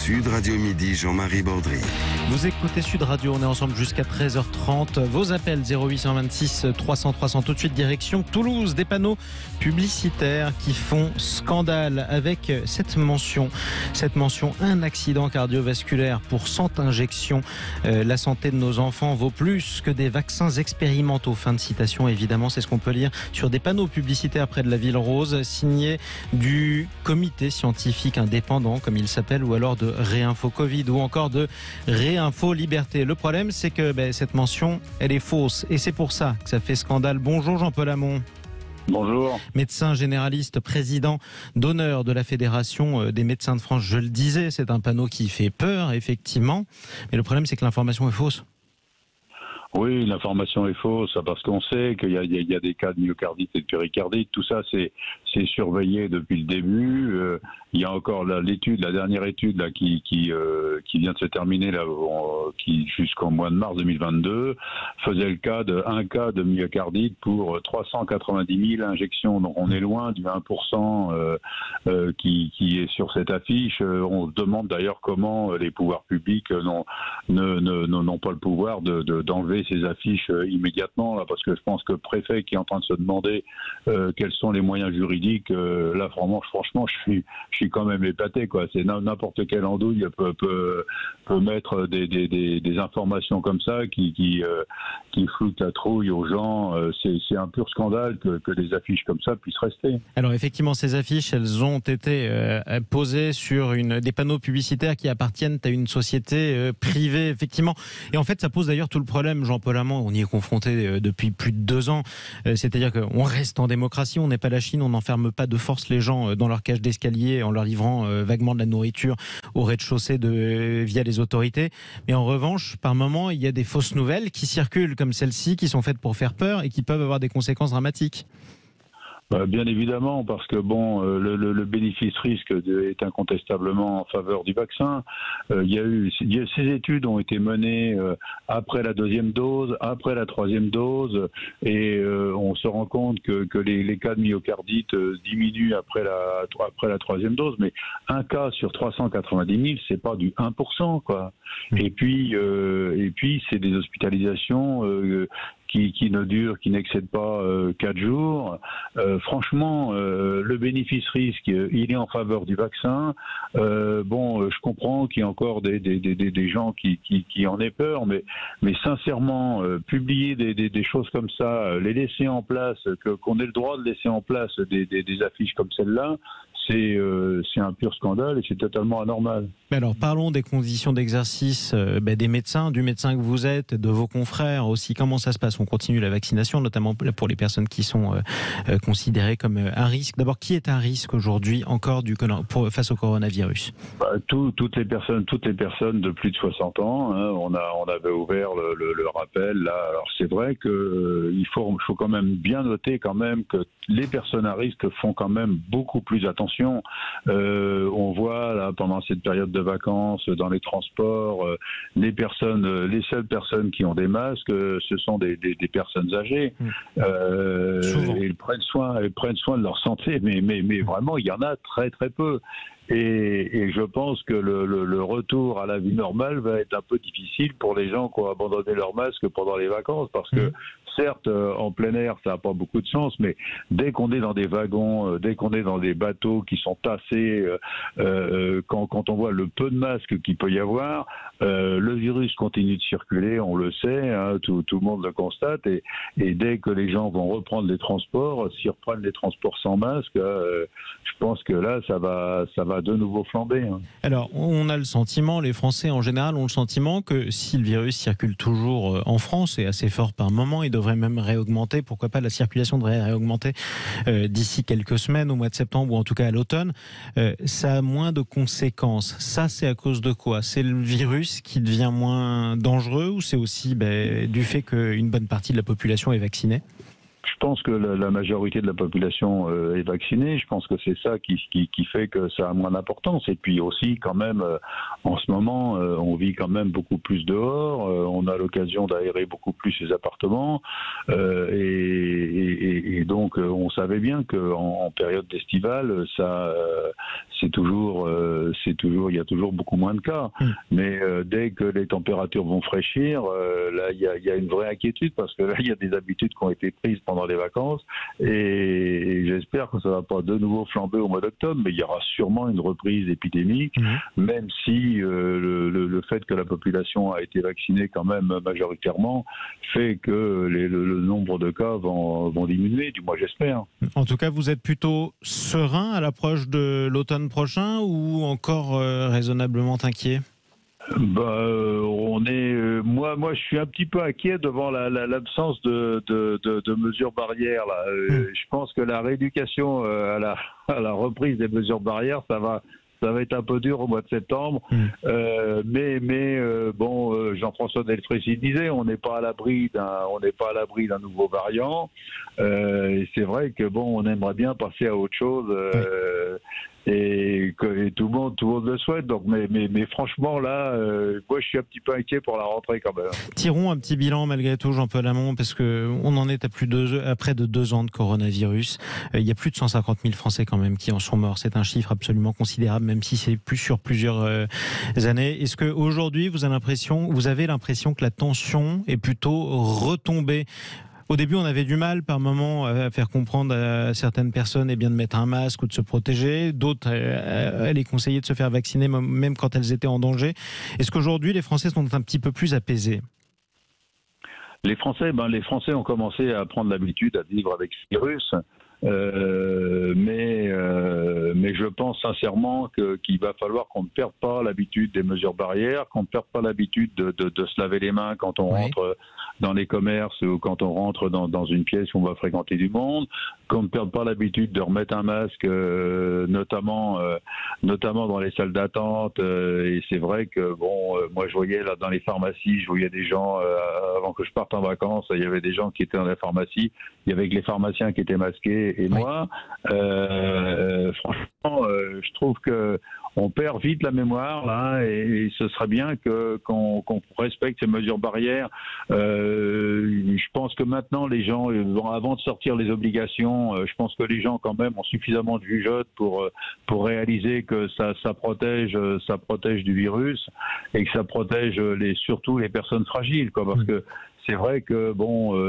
Sud Radio Midi, Jean-Marie Bordry. Vous écoutez Sud Radio, on est ensemble jusqu'à 13h30. Vos appels 0826 300 300. Tout de suite direction Toulouse. Des panneaux publicitaires qui font scandale avec cette mention, un accident cardiovasculaire pour 100 injections. La santé de nos enfants vaut plus que des vaccins expérimentaux. Fin de citation, évidemment, c'est ce qu'on peut lire sur des panneaux publicitaires près de la Ville Rose, signés du comité scientifique indépendant, comme il s'appelle, ou alors de Réinfo Covid, ou encore de Réinfo Liberté. Le problème, c'est que cette mention, elle est fausse, et c'est pour ça que ça fait scandale. Bonjour Jean-Paul Hamon. Bonjour. Médecin généraliste, président d'honneur de la Fédération des médecins de France. Je le disais, c'est un panneau qui fait peur, effectivement, mais le problème, c'est que l'information est fausse. Oui, l'information est fausse parce qu'on sait qu'il y a des cas de myocardite et de péricardite. Tout ça, c'est surveillé depuis le début. Il y a encore la dernière étude là, qui vient de se terminer là, qui jusqu'au mois de mars 2022 faisait le cas un cas de myocardite pour 390 000 injections. Donc on est loin du 1% qui est sur cette affiche. On se demande d'ailleurs comment les pouvoirs publics n'ont pas le pouvoir d'enlever ces affiches immédiatement, là, parce que je pense que le préfet qui est en train de se demander quels sont les moyens juridiques, là franchement je suis quand même épaté, quoi. C'est n'importe quelle andouille peut mettre des informations comme ça qui foutent la trouille aux gens. C'est un pur scandale que des affiches comme ça puissent rester. Alors effectivement, ces affiches, elles ont été posées sur des panneaux publicitaires qui appartiennent à une société privée, effectivement. Et en fait, ça pose d'ailleurs tout le problème, Jean-Paul Hamon, on y est confronté depuis plus de 2 ans. C'est-à-dire qu'on reste en démocratie, on n'est pas la Chine, on n'enferme pas de force les gens dans leur cage d'escalier en leur livrant vaguement de la nourriture au rez-de-chaussée via les autorités. Mais en revanche, par moment, il y a des fausses nouvelles qui circulent comme celle-ci, qui sont faites pour faire peur et qui peuvent avoir des conséquences dramatiques. Bien évidemment, parce que le bénéfice-risque est incontestablement en faveur du vaccin. Ces études ont été menées après la 2e dose, après la 3e dose, et on se rend compte que les cas de myocardite diminuent après la 3e dose, mais un cas sur 390 000, c'est pas du 1%, quoi. Et puis c'est des hospitalisations qui n'excèdent pas 4 jours. Franchement, le bénéfice-risque, il est en faveur du vaccin. Je comprends qu'il y a encore des gens qui en aient peur, mais sincèrement, publier des choses comme ça, les laisser en place, qu'on ait le droit de laisser en place des affiches comme celle-là, c'est un pur scandale et c'est totalement anormal. Mais alors parlons des conditions d'exercice des médecins, du médecin que vous êtes, de vos confrères aussi. Comment ça se passe? On continue la vaccination, notamment pour les personnes qui sont considérées comme un risque. D'abord, qui est un risque aujourd'hui encore face au coronavirus? Toutes les personnes de plus de 60 ans. Hein, on avait ouvert le rappel là. Alors c'est vrai que il faut quand même bien noter quand même que les personnes à risque font quand même beaucoup plus attention. On voit là pendant cette période de vacances dans les transports, les seules personnes qui ont des masques, ce sont des personnes âgées. Ils prennent soin de leur santé, mais vraiment il y en a très très peu. Et je pense que le retour à la vie normale va être un peu difficile pour les gens qui ont abandonné leur masque pendant les vacances, parce que certes, en plein air, ça n'a pas beaucoup de sens, mais dès qu'on est dans des wagons, dès qu'on est dans des bateaux qui sont tassés, quand on voit le peu de masques qu'il peut y avoir, le virus continue de circuler, on le sait, hein, tout le monde le constate, et dès que les gens vont reprendre les transports, s'ils reprennent les transports sans masque, je pense que là, ça va de nouveau flamber. Hein. Alors, on a le sentiment, les Français en général ont le sentiment que si le virus circule toujours en France, et assez fort par moment, il devrait même réaugmenter, pourquoi pas la circulation devrait réaugmenter d'ici quelques semaines, au mois de septembre ou en tout cas à l'automne. Ça a moins de conséquences. Ça, c'est à cause de quoi? C'est le virus qui devient moins dangereux, ou c'est aussi du fait qu'une bonne partie de la population est vaccinée? Je pense que la majorité de la population est vaccinée. Je pense que c'est ça qui fait que ça a moins d'importance. Et puis aussi, quand même, en ce moment, on vit quand même beaucoup plus dehors. On a l'occasion d'aérer beaucoup plus ses appartements. Et donc, on savait bien qu'en période estivale, ça, il y a toujours beaucoup moins de cas. Mais dès que les températures vont fraîchir, là, il y a une vraie inquiétude parce que là, il y a des habitudes qui ont été prises pendant les vacances et j'espère que ça ne va pas de nouveau flamber au mois d'octobre, mais il y aura sûrement une reprise épidémique, même si le fait que la population a été vaccinée quand même majoritairement fait que le nombre de cas vont diminuer, du moins j'espère. En tout cas, vous êtes plutôt serein à l'approche de l'automne prochain ou encore raisonnablement inquiet ? Moi, je suis un petit peu inquiet devant l'absence de mesures barrières. Là. Je pense que la rééducation à la reprise des mesures barrières, ça va être un peu dur au mois de septembre. Bon, Jean-François Delfrécy disait, on n'est pas à l'abri d'un nouveau variant. Et c'est vrai que bon, on aimerait bien passer à autre chose. Et tout le monde le souhaite. Donc, mais franchement, là, moi, je suis un petit peu inquiet pour la rentrée quand même. Tirons un petit bilan malgré tout, Jean-Paul Hamon, parce qu'on en est à près de 2 ans de coronavirus. Il y a plus de 150 000 Français quand même qui en sont morts. C'est un chiffre absolument considérable, même si c'est plus sur plusieurs années. Est-ce qu'aujourd'hui, vous avez l'impression que la tension est plutôt retombée ? Au début, on avait du mal par moment à faire comprendre à certaines personnes de mettre un masque ou de se protéger. D'autres, elle est conseillé de se faire vacciner même quand elles étaient en danger. Est-ce qu'aujourd'hui, les Français sont un petit peu plus apaisés ? Les Français ont commencé à prendre l'habitude à vivre avec ce virus. Mais je pense sincèrement qu'il va falloir qu'on ne perde pas l'habitude des mesures barrières, qu'on ne perde pas l'habitude de se laver les mains quand on rentre dans les commerces ou quand on rentre dans une pièce où on va fréquenter du monde, qu'on ne perde pas l'habitude de remettre un masque, notamment dans les salles d'attente. Et c'est vrai que moi je voyais là dans les pharmacies, je voyais des gens avant que je parte en vacances, il y avait des gens qui étaient dans la pharmacie, il y avait que les pharmaciens qui étaient masqués et moi. Franchement, je trouve que on perd vite la mémoire là, et ce serait bien qu'on respecte ces mesures barrières. Je pense que maintenant les gens, avant de sortir les obligations, je pense que les gens quand même ont suffisamment de jugeote pour réaliser que ça protège du virus et que ça protège surtout les personnes fragiles, quoi, parce que c'est vrai que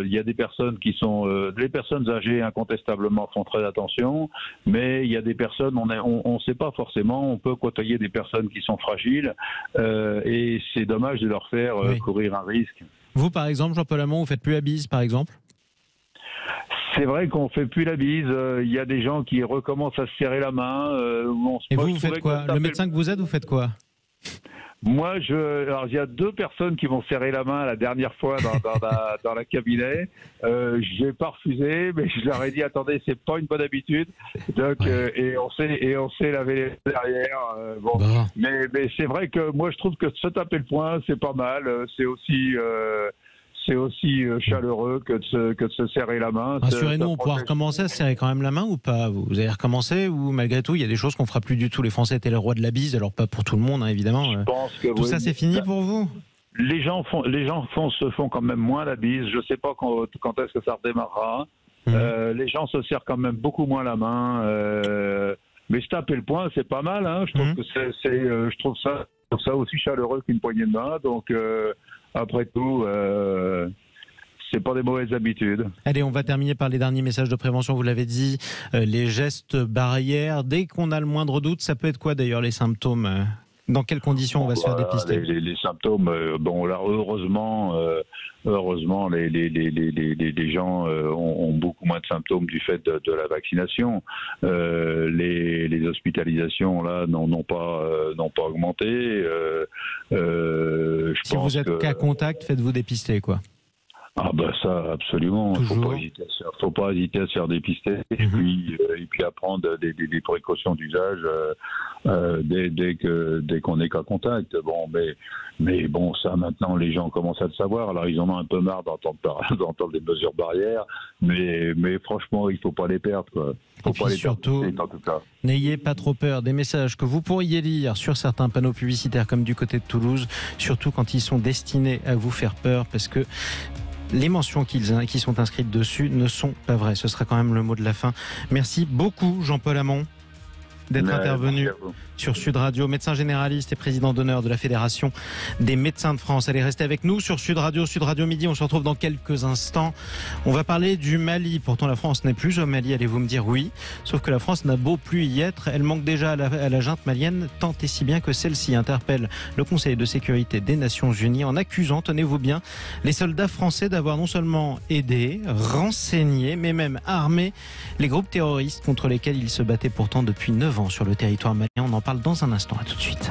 il y a des personnes qui sont les personnes âgées incontestablement font très attention, mais il y a des personnes on sait pas forcément, on peut côtoyer des personnes qui sont fragiles et c'est dommage de leur faire courir un risque. Vous par exemple, Jean-Paul Hamon, vous faites plus la bise par exemple ? C'est vrai qu'on fait plus la bise. Il y a des gens qui recommencent à se serrer la main. Et vous faites quoi ? Le médecin que vous êtes, vous faites quoi ? Moi, alors il y a 2 personnes qui m'ont serré la main la dernière fois dans la cabinet. J'ai pas refusé, mais je leur ai dit attendez, c'est pas une bonne habitude. Donc et on s'est lavé les mains derrière. Mais c'est vrai que moi je trouve que se taper le poing, c'est pas mal. C'est aussi chaleureux que de se serrer la main. Rassurez-nous, on pourra recommencer à se serrer quand même la main ou pas ? Vous allez recommencer ou malgré tout, il y a des choses qu'on fera plus du tout ? Les Français étaient les rois de la bise, alors pas pour tout le monde, hein, évidemment. Je pense que tout ça, c'est fini pour vous ? Les gens se font quand même moins la bise. Je ne sais pas quand est-ce que ça redémarrera. Les gens se serrent quand même beaucoup moins la main. Mais se taper le poing, c'est pas mal. Hein. Je trouve que je trouve ça aussi chaleureux qu'une poignée de main. Donc après tout, c'est pas des mauvaises habitudes. Allez, on va terminer par les derniers messages de prévention. Vous l'avez dit, les gestes barrières. Dès qu'on a le moindre doute, ça peut être quoi d'ailleurs les symptômes ? Dans quelles conditions on va se faire dépister ? Les symptômes, là, heureusement, les gens ont beaucoup moins de symptômes du fait de la vaccination. Les hospitalisations là n'ont pas augmenté. Si vous êtes cas contact, faites-vous dépister, quoi. Ah bah ça absolument, Toujours. faut pas hésiter à se faire dépister et puis à prendre des précautions d'usage dès qu'on est cas contact. Bon, mais bon, ça maintenant les gens commencent à le savoir. Alors ils en ont un peu marre d'entendre des mesures barrières, mais franchement il faut pas les perdre, quoi. Et puis surtout, en tout cas. n'ayez pas trop peur des messages que vous pourriez lire sur certains panneaux publicitaires comme du côté de Toulouse, surtout quand ils sont destinés à vous faire peur, parce que les mentions qui sont inscrites dessus ne sont pas vraies. Ce sera quand même le mot de la fin. Merci beaucoup Jean-Paul Hamon d'être intervenu sur Sud Radio, médecin généraliste et président d'honneur de la Fédération des médecins de France. Allez, restez avec nous sur Sud Radio Midi. On se retrouve dans quelques instants. On va parler du Mali. Pourtant, la France n'est plus au Mali, allez-vous me dire oui. Sauf que la France n'a beau plus y être. Elle manque déjà à la junte malienne, tant et si bien que celle-ci interpelle le Conseil de sécurité des Nations Unies en accusant, tenez-vous bien, les soldats français d'avoir non seulement aidé, renseigné, mais même armé les groupes terroristes contre lesquels ils se battaient pourtant depuis 9 ans sur le territoire malien. On en parle dans un instant. À tout de suite.